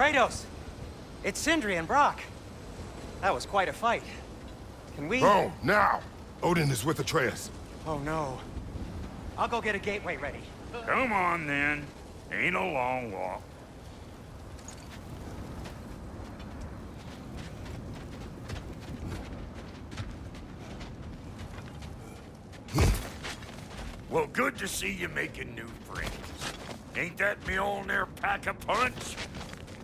Kratos! It's Sindri and Brock. That was quite a fight. Can we... Oh, now! Odin is with Atreus. Oh, no. I'll go get a gateway ready. Come on, then. Ain't a long walk. Well, good to see you making new friends. Ain't that Mjolnir pack a punch?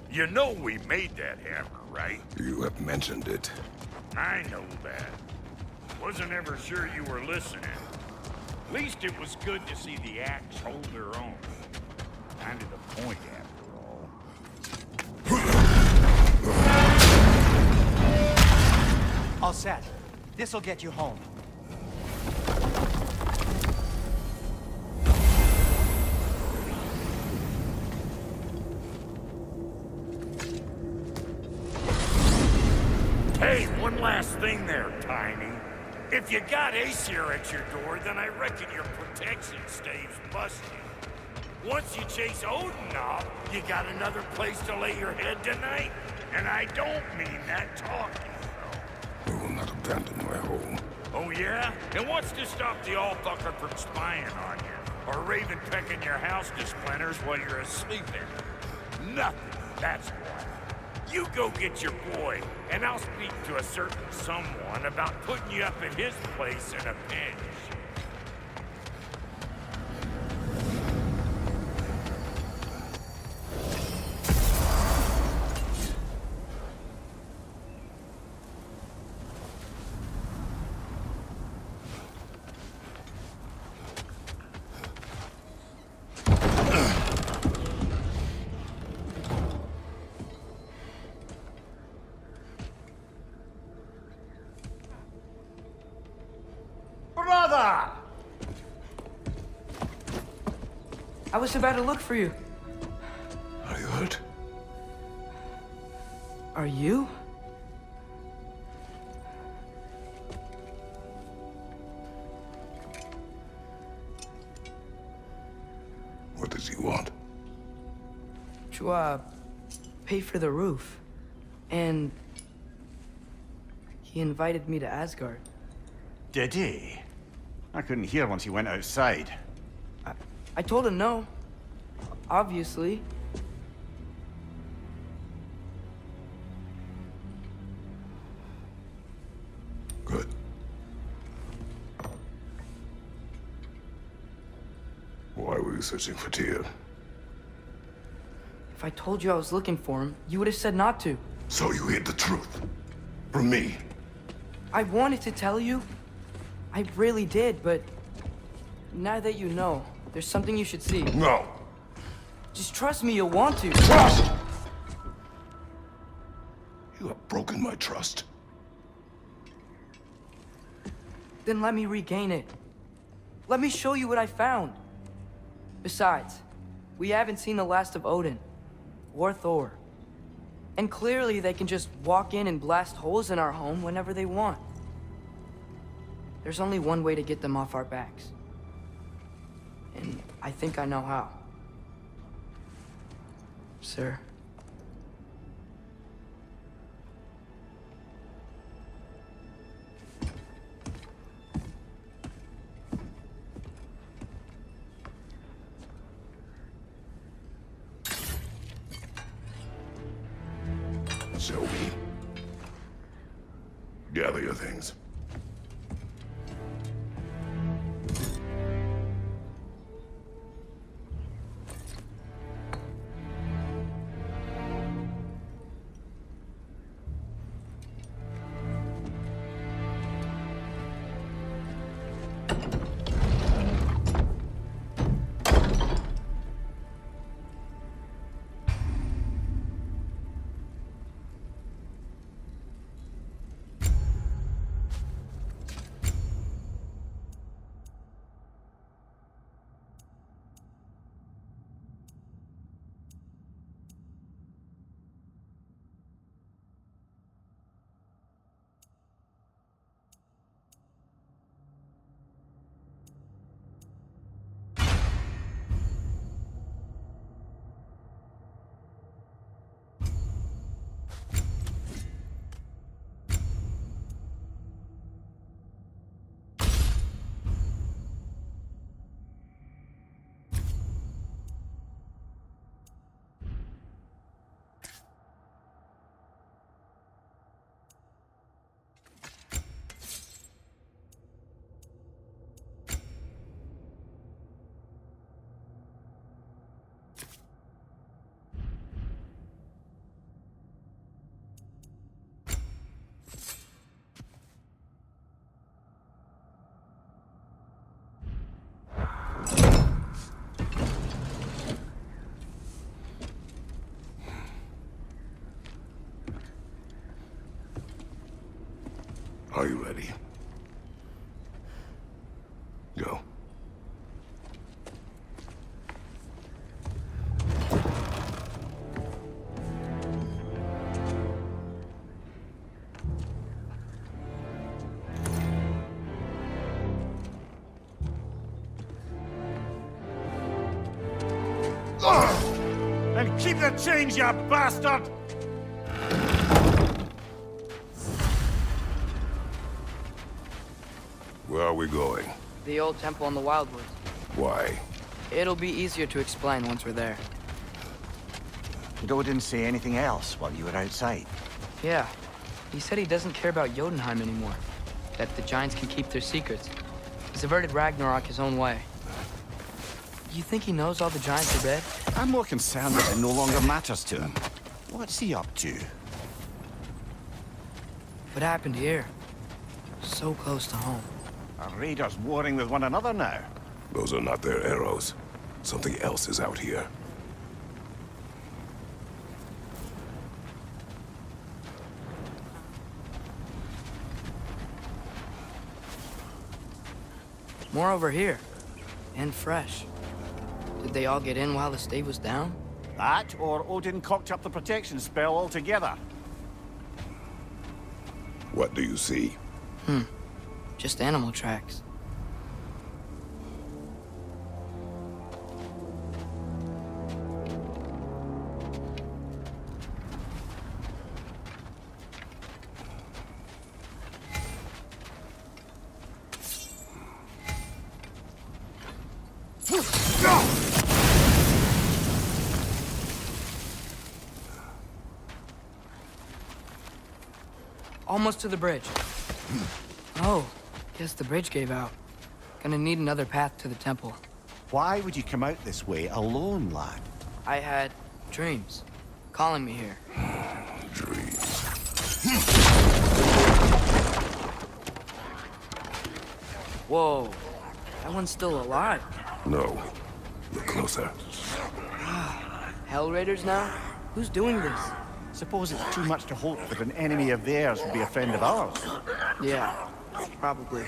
You know we made that hammer, right? You have mentioned it. I know that. Wasn't ever sure you were listening. At least it was good to see the axe hold their own. Kind of the point, after all. All set. This'll get you home. Hey, one last thing there, Tiny. If you got Æsir at your door, then I reckon your protection stave's busted. Once you chase Odin off, you got another place to lay your head tonight? And I don't mean that talking, though. We will not abandon my home. Oh, yeah? And what's to stop the all-fucker from spying on you? Or Raven pecking your house to splinters while you're asleep there? Nothing, that's why. You go get your boy, and I'll speak to a certain someone about putting you up at his place in a pinch. Brother! I was about to look for you. Are you hurt? Are you? What does he want? To, pay for the roof. And... he invited me to Asgard. Did he? I couldn't hear once he went outside. I told him no. Obviously. Good. Why were you searching for Tyr? If I told you I was looking for him, you would have said not to. So you hid the truth. From me. I wanted to tell you. I really did, but... now that you know, there's something you should see. No. Just trust me, you'll want to. Trust! You have broken my trust. Then let me regain it. Let me show you what I found. Besides, we haven't seen the last of Odin. Or Thor. And clearly they can just walk in and blast holes in our home whenever they want. There's only one way to get them off our backs. And I think I know how. Sir. Shall we? Gather your things. Are you ready? Go. And keep the change, you bastard! Where are we going? The old temple in the Wildwoods. Why? It'll be easier to explain once we're there. Did Odin say anything else while you were outside? Yeah. He said he doesn't care about Jotunheim anymore. That the giants can keep their secrets. He's averted Ragnarok his own way. You think he knows all the giants are dead? I'm more concerned that it no longer matters to him. What's he up to? What happened here? So close to home. Are raiders warring with one another now? Those are not their arrows. Something else is out here. More over here. And fresh. Did they all get in while the stave was down? That, or Odin cocked up the protection spell altogether. What do you see? Just animal tracks. Almost to the bridge. Oh, guess the bridge gave out. Gonna need another path to the temple. Why would you come out this way alone, lad? I had dreams calling me here. Dreams. Whoa, that one's still alive. No. Look closer. Hell Raiders now? Who's doing this? Suppose it's too much to hope that an enemy of theirs would be a friend of ours. Yeah, probably.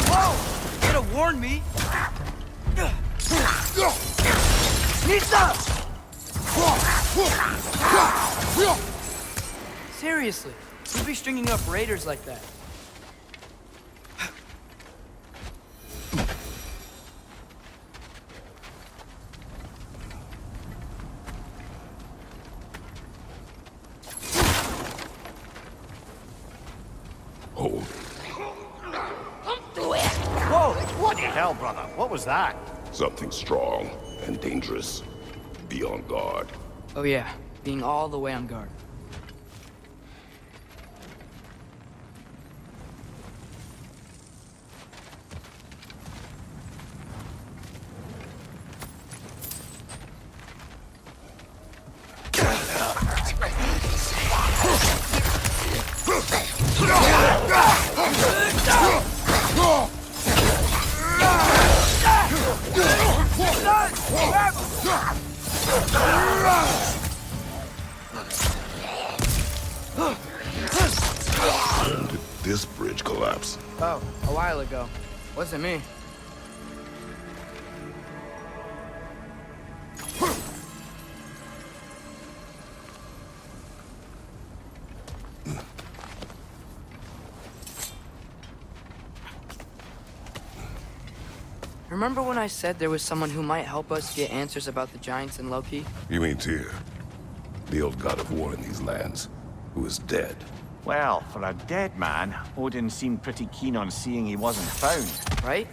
Whoa! You could have warned me! Nisa! Seriously, who'd be stringing up raiders like that? Hold. Whoa! What the hell, brother? What was that? Something strong and dangerous. Be on guard. Oh yeah, being all the way on guard. When did this bridge collapse? Oh, a while ago. Wasn't me. Remember when I said there was someone who might help us get answers about the giants and Loki? You mean Tyr? The old god of war in these lands, who is dead. Well, for a dead man, Odin seemed pretty keen on seeing he wasn't found. Right?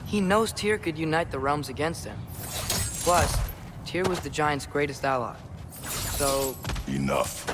He knows Tyr could unite the realms against him. Plus, Tyr was the giant's greatest ally. So... Enough.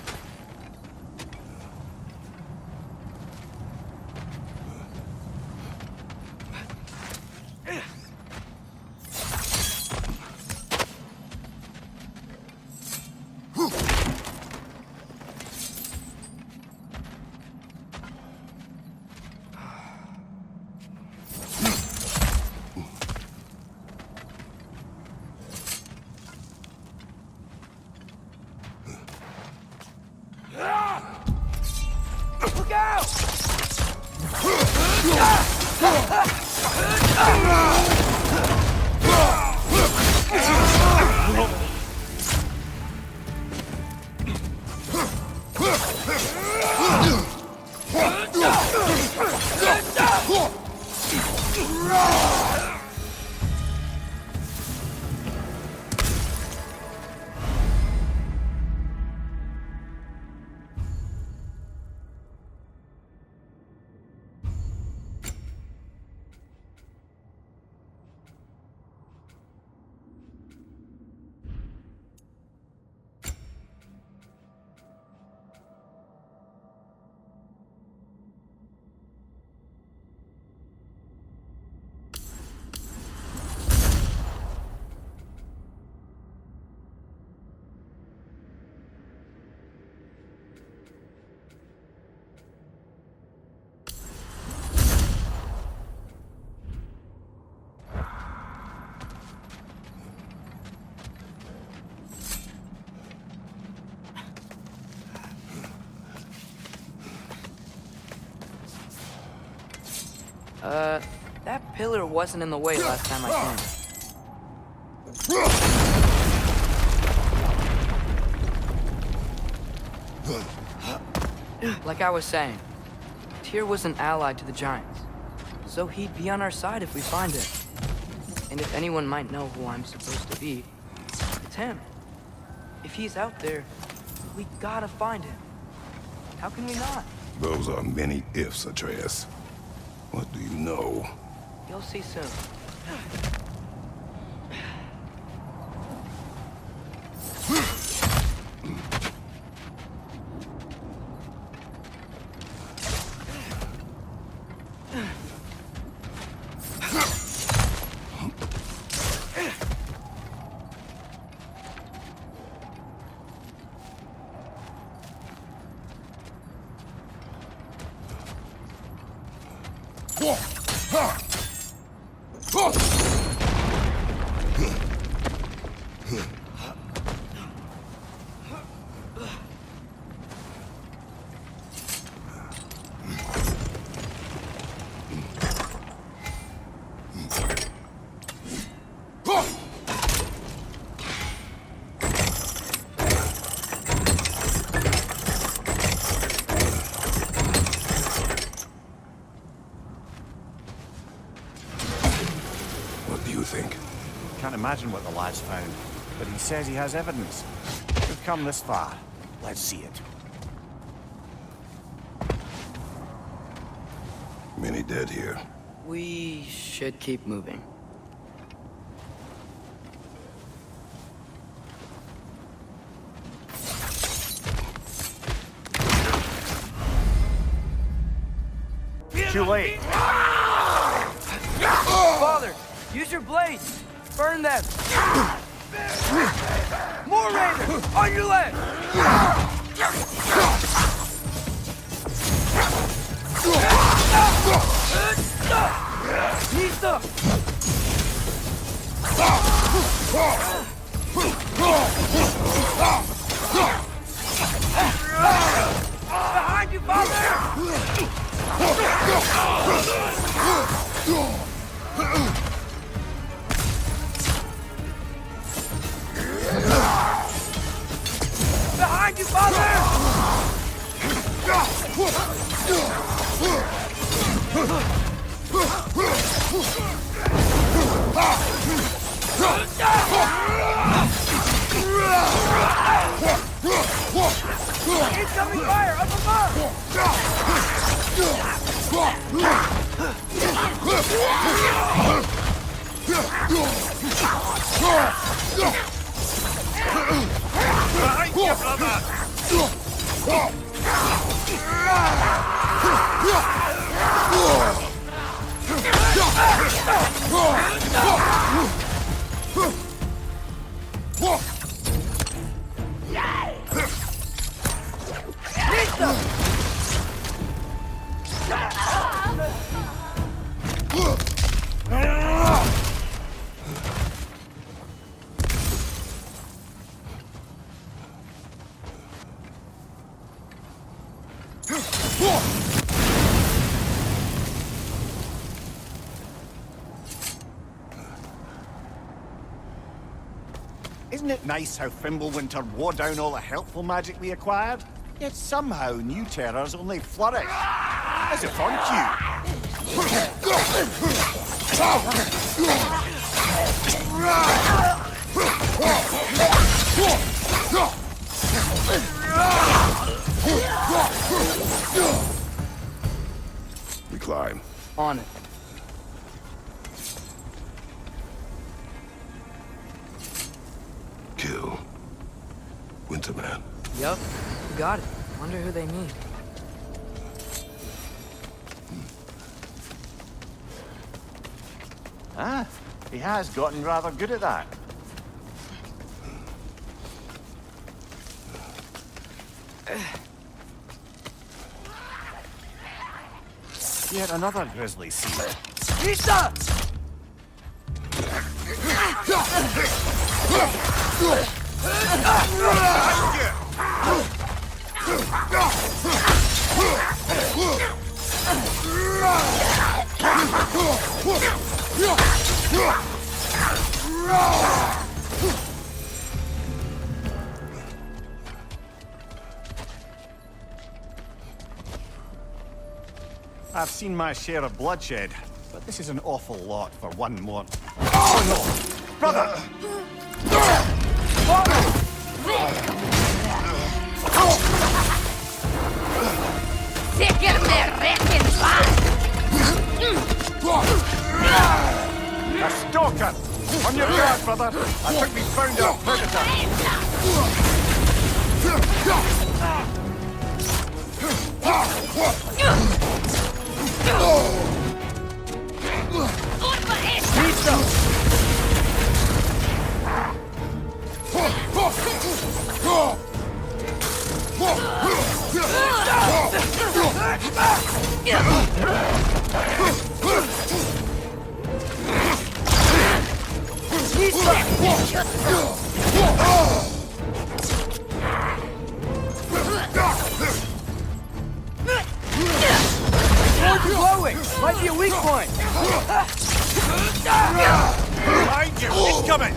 That pillar wasn't in the way last time I came. Like I was saying, Tyr was an ally to the giants, so he'd be on our side if we find him. And if anyone might know who I'm supposed to be, it's him. If he's out there, we gotta find him. How can we not? Those are many ifs, Atreus. What do you know? You'll see soon. Can't imagine what the lad's found, but he says he has evidence. We've come this far. Let's see it. Many dead here. We should keep moving. Too late. Father, use your blades! Burn them! More raiders! On your left! Nista! Behind you, father! Behind you, father! Incoming fire up above! Behind you, brother! Isn't it nice how Fimbulwinter wore down all the helpful magic we acquired? Yet somehow new terrors only flourish. As if on cue. We climb. On it. Kill. Winterman. Yup, got it. Wonder who they mean. Ah, he has gotten rather good at that. Yet another grisly sea. Isa! I've seen my share of bloodshed, but this is an awful lot for one more. Oh no! Brother! A stalker! On your guard, brother! I think we found our predator! Might be a weak point. Behind you! Incoming!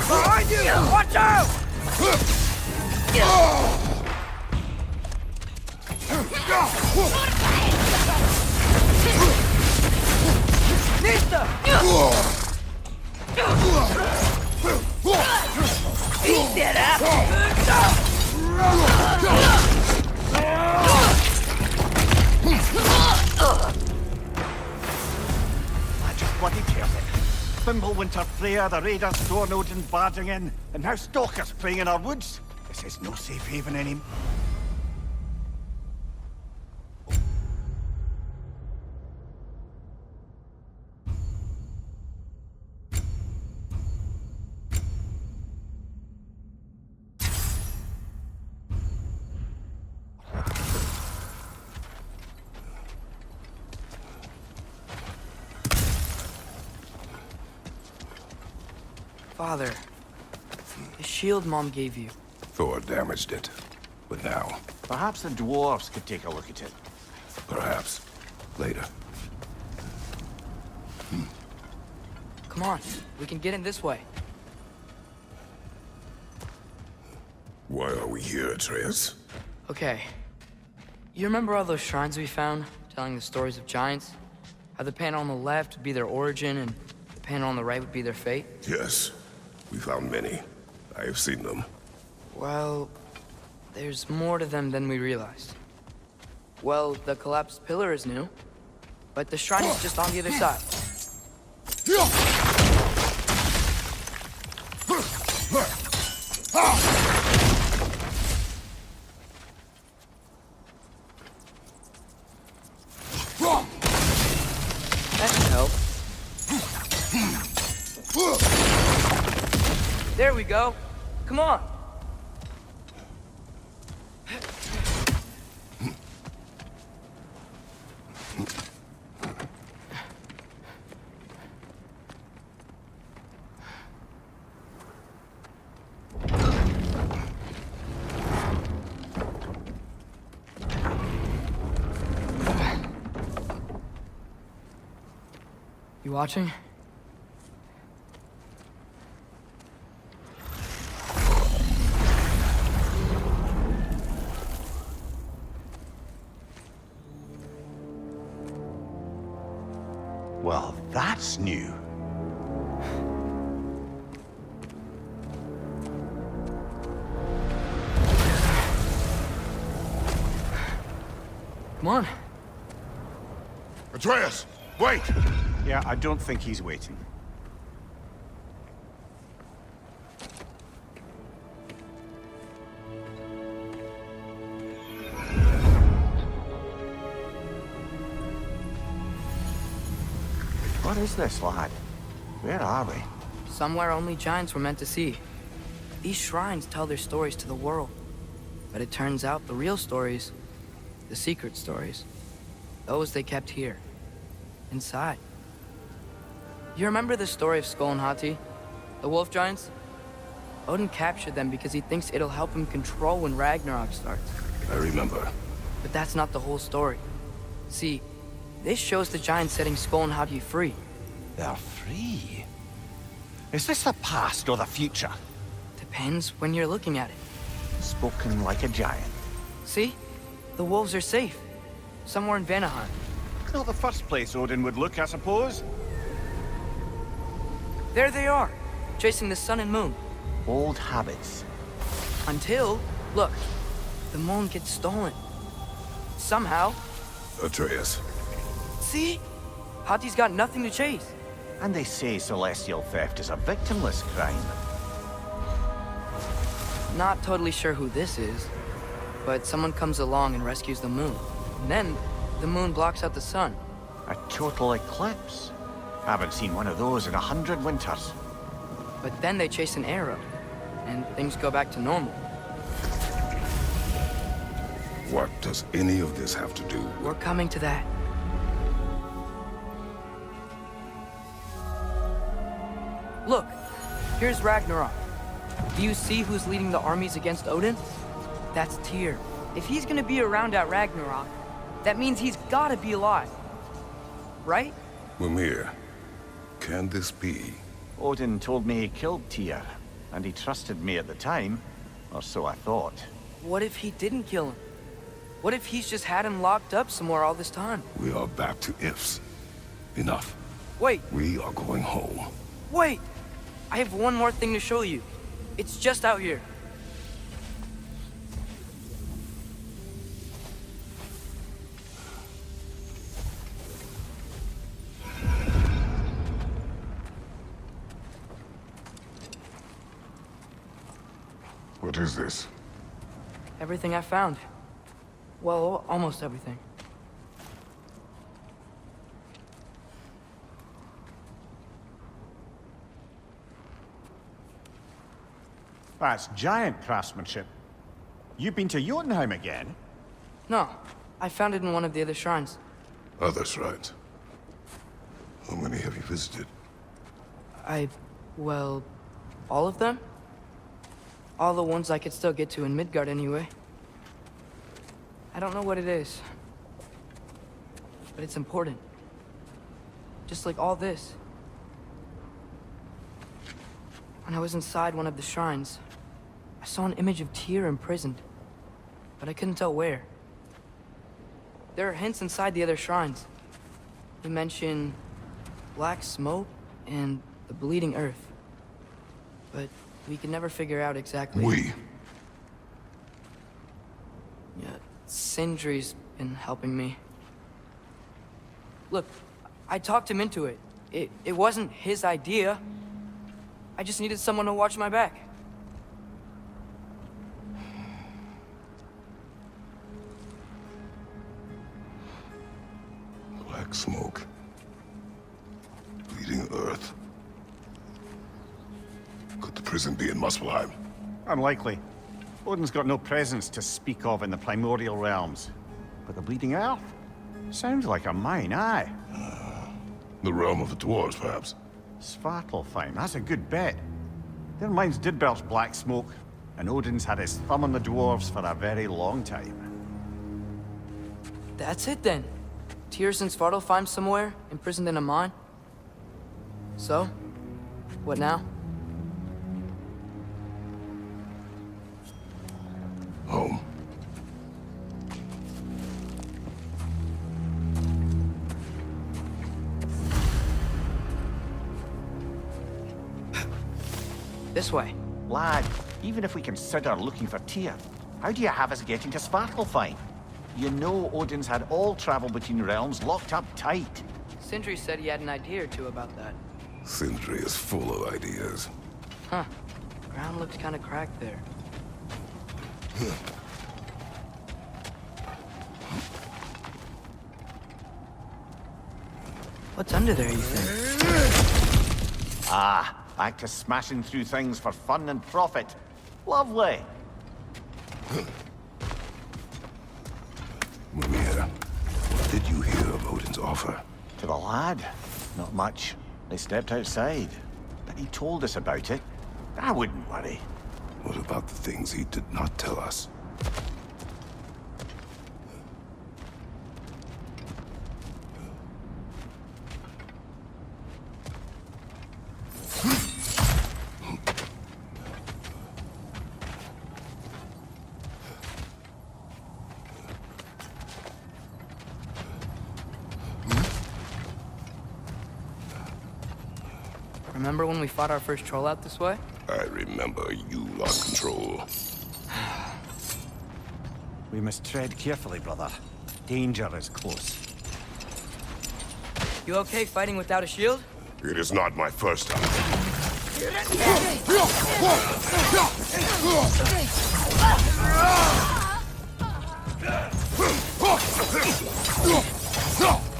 Behind you! Watch out! Nista! Eat that I just bloody killed it. Fimbulwinter Freya, the raiders, Odin barging in, and now stalkers playing in our woods. This is no safe haven anymore. Father, the shield Mom gave you. Thor damaged it. But now, Perhaps the dwarves could take a look at it. perhaps, later. Come on, we can get in this way. Why are we here, Atreus? Okay. You remember all those shrines we found, telling the stories of giants? How the panel on the left would be their origin, and the panel on the right would be their fate? Yes. We found many. I have seen them. Well, there's more to them than we realized. Well, the collapsed pillar is new, but the shrine is just on the other side. That should help. There we go. Come on. You watching? Well, that's new. Come on. Atreus! Wait! Yeah, I don't think he's waiting. What is this, lad? Where are we? Somewhere only giants were meant to see. These shrines tell their stories to the world. But it turns out the real stories, the secret stories, those they kept here, inside. You remember the story of Skull and Hati, the wolf giants? Odin captured them because he thinks it'll help him control when Ragnarok starts. I remember. But that's not the whole story. See, this shows the giants setting Skull and Hati free. They're free? Is this the past or the future? Depends when you're looking at it. Spoken like a giant. See? The wolves are safe. Somewhere in Vanaheim. Not the first place Odin would look, I suppose. There they are, chasing the sun and moon. Old habits. Until, look, the moon gets stolen. Somehow. Atreus. See? Hati's got nothing to chase. And they say celestial theft is a victimless crime. Not totally sure who this is, but someone comes along and rescues the moon. And then, the moon blocks out the sun. A total eclipse. Haven't seen one of those in 100 winters. But then they chase an arrow, and things go back to normal. What does any of this have to do with... We're coming to that. Look, here's Ragnarok. Do you see who's leading the armies against Odin? That's Tyr. If he's gonna be around at Ragnarok, that means he's gotta be alive. Right? Mimir, can this be? Odin told me he killed Tyr, and he trusted me at the time, or so I thought. What if he didn't kill him? What if he's just had him locked up somewhere all this time? We are back to ifs. Enough. Wait, We are going home. wait! I have one more thing to show you. It's just out here. What is this? Everything I found. Well, almost everything. That's giant craftsmanship. You've been to Jotunheim again? No, I found it in one of the other shrines. Other shrines. How many have you visited? Well, all of them? All the ones I could still get to in Midgard anyway. I don't know what it is, but it's important. Just like all this. When I was inside one of the shrines, I saw an image of Tyr imprisoned, but I couldn't tell where. There are hints inside the other shrines. They mention black smoke and the bleeding earth, but we could never figure out exactly. Yeah, Sindri's been helping me. Look, I talked him into it. It wasn't his idea. I just needed someone to watch my back. Black smoke. Bleeding earth. Could the prison be in Muspelheim? Unlikely. Odin's got no presence to speak of in the primordial realms. But the Bleeding Earth? Sounds like a mine, aye. The realm of the dwarves, perhaps. Svartalfheim, that's a good bet. Their mines did belch black smoke, and Odin's had his thumb on the dwarves for a very long time. That's it then. Tyr's in Svartalfheim somewhere, imprisoned in a mine. So, what now? Home. This way. Lad, even if we consider looking for Tyr, how do you have us getting to Svartalfheim? You know Odin's had all travel between realms locked up tight. Sindri said he had an idea or two about that. Sindri is full of ideas. Huh. Ground looks kind of cracked there. What's under there, you think? Ah, back to smashing through things for fun and profit. Lovely. Maria, what did you hear of Odin's offer? To the lad? Not much. They stepped outside. But he told us about it. I wouldn't worry. What about the things he did not tell us? Remember when we fought our first troll out this way? I remember you lost control. We must tread carefully, brother. Danger is close. You okay fighting without a shield? It is not my first time.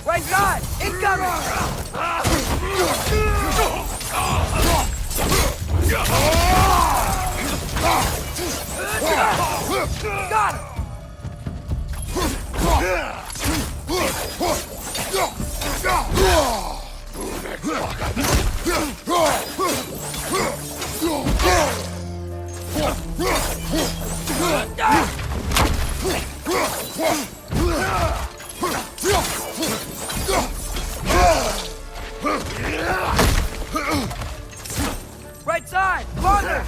Right side! Incoming! Got him! Right side! Farther!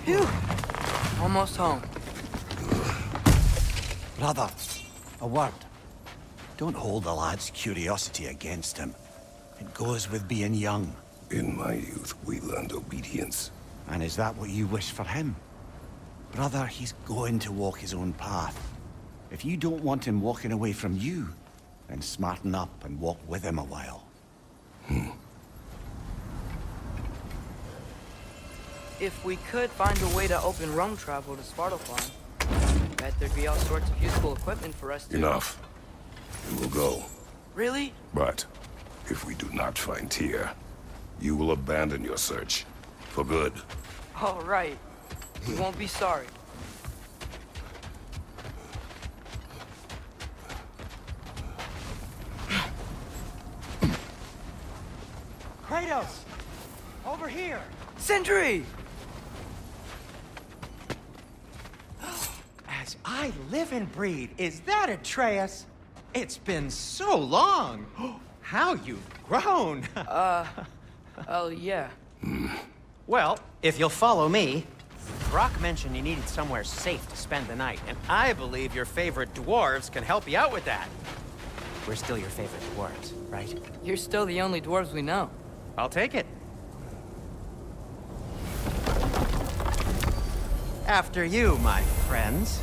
Phew! Almost home. Brother, a word. Don't hold the lad's curiosity against him. It goes with being young. In my youth, we learned obedience. And is that what you wish for him? Brother, he's going to walk his own path. If you don't want him walking away from you, then smarten up and walk with him a while. If we could find a way to open roam travel to Svartalfheim, bet there'd be all sorts of useful equipment for us to... Enough. We will go. Really? But if we do not find Tyr, you will abandon your search. For good. All right. We won't be sorry. Kratos! Over here! Sindri! As I live and breathe, is that Atreus? It's been so long! How you've grown! Oh, yeah. Well, if you'll follow me, Brock mentioned you needed somewhere safe to spend the night, and I believe your favorite dwarves can help you out with that. We're still your favorite dwarves, right? You're still the only dwarves we know. I'll take it. After you, my friends.